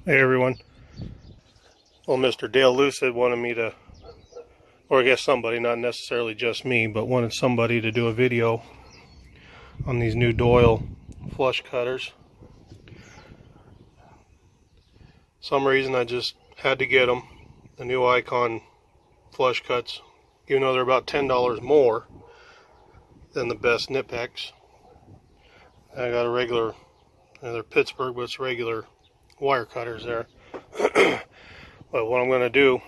Hey everyone. Well, Mr. Dale Lucid wanted me to, or I guess somebody, not necessarily just me, but wanted somebody to do a video on these new Doyle flush cutters. Some reason I just had to get them. The new Icon flush cuts, even though they're about $10 more than the best Knipex. I got a regular, they're Pittsburgh, but it's regular wire cutters there. But what I'm going to do,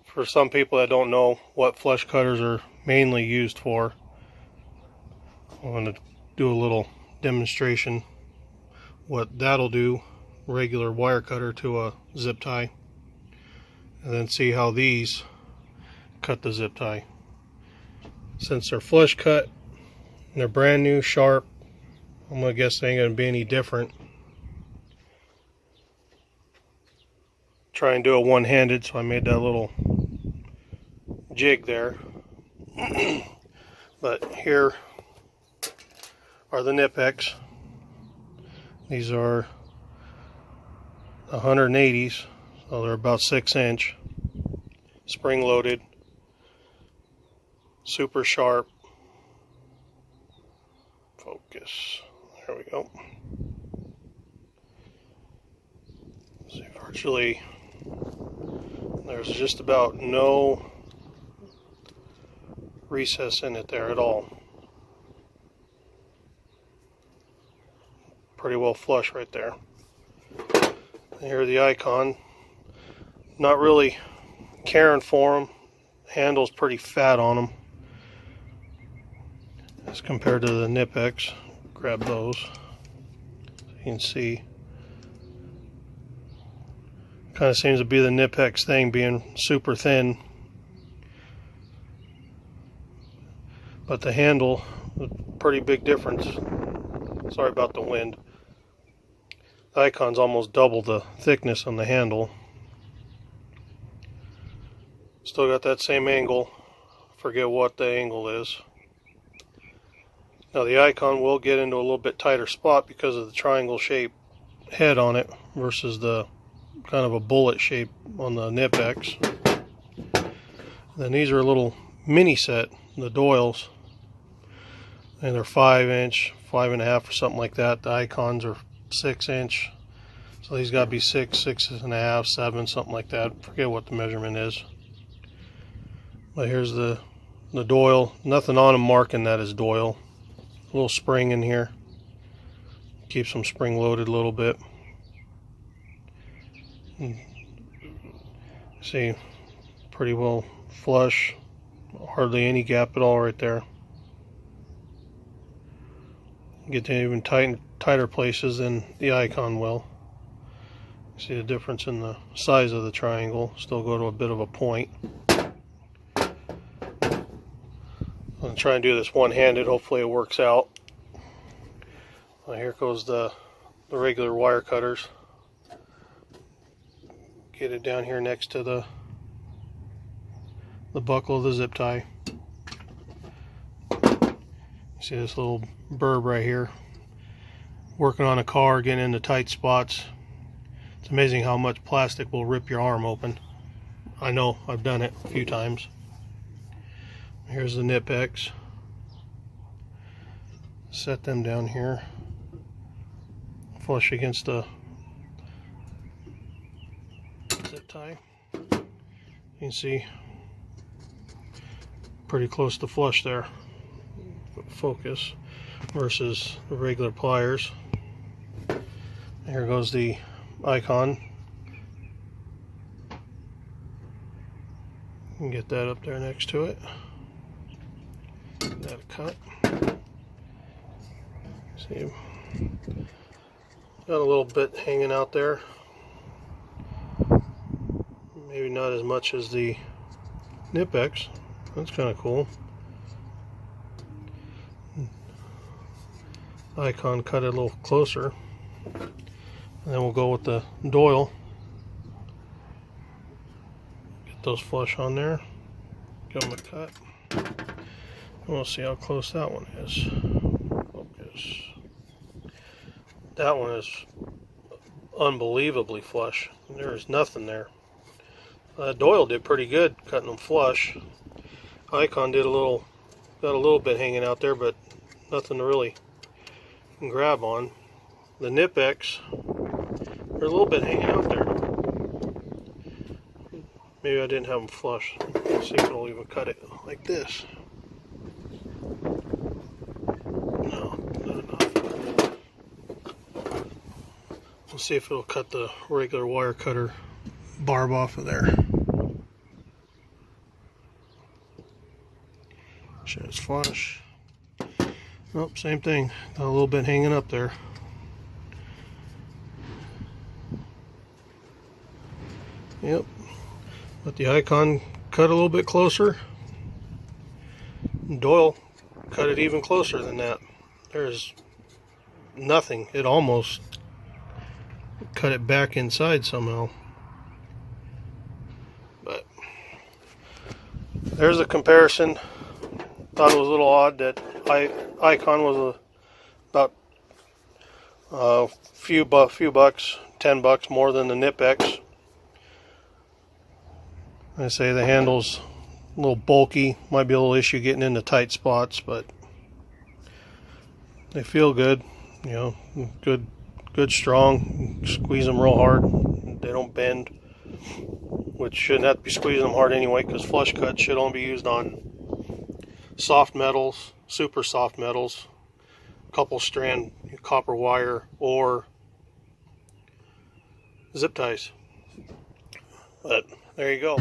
for some people that don't know what flush cutters are mainly used for, I'm going to do a little demonstration what that'll do, regular wire cutter to a zip tie, and then see how these cut the zip tie. Since they're flush cut and they're brand new, sharp, I'm going to guess they ain't going to be any different. Try and do it one-handed, so I made that little jig there. But here are the Knipex. These are 180s, so they're about 6-inch, spring-loaded, super sharp. Focus. There we go. See, virtually there's just about no recess in it there at all. Pretty well flush right there. And here are the Icon. Not really caring for them. Handle's pretty fat on them as compared to the Knipex. Grab those so you can see. Kind of seems to be the Knipex thing, being super thin. But the handle, a pretty big difference. Sorry about the wind. The Icon's almost double the thickness on the handle. Still got that same angle. Forget what the angle is. Now the Icon will get into a little bit tighter spot because of the triangle shaped head on it versus the kind of a bullet shape on the Knipex. Then these are a little mini set, the Doyles, and they're 5-inch, 5.5 or something like that. The Icons are 6-inch, so these got to be 6, 6.5, 7, something like that. Forget what the measurement is. But here's the Doyle. Nothing on them marking that is Doyle. A little spring in here, keeps them spring loaded a little bit. See, pretty well flush, hardly any gap at all right there. Get to even tighter places than the Icon will. See the difference in the size of the triangle. Still go to a bit of a point. I'm going to try and do this one-handed. Hopefully it works out. Well, here goes the regular wire cutters. Get it down here next to the buckle of the zip tie. See this little burb right here. Working on a car, getting into tight spots. It's amazing how much plastic will rip your arm open. I know, I've done it a few times. Here's the Knipex. Set them down here. Flush against the zip tie. You can see pretty close to flush there. Focus versus the regular pliers. Here goes the Icon. You can get that up there next to it. Get that cut. See, got a little bit hanging out there. Maybe not as much as the Knipex. That's kind of cool. Icon cut it a little closer. And then we'll go with the Doyle. Get those flush on there. Give them a cut. And we'll see how close that one is. Focus. That one is unbelievably flush. There's nothing there. Doyle did pretty good cutting them flush. Icon did got a little bit hanging out there, but nothing to really grab on. The Knipex, there's a little bit hanging out there. Maybe I didn't have them flush. Let's see if it'll even cut it like this. No, not enough. Let's see if it'll cut the regular wire cutter barb off of there. Sure, it's flush. Oh, same thing. Got a little bit hanging up there. Yep. But the Icon cut a little bit closer. Doyle cut it even closer than that. There's nothing. It almost cut it back inside somehow. But there's a comparison. Thought it was a little odd that Icon was about a few bucks, $10 more than the Knipex. I say the handle's a little bulky, might be a little issue getting into tight spots, but they feel good, you know, good strong. Squeeze them real hard, they don't bend, which shouldn't have to be squeezing them hard anyway, because flush cut should only be used on soft metals, super soft metals, couple strand copper wire, or zip ties. But there you go.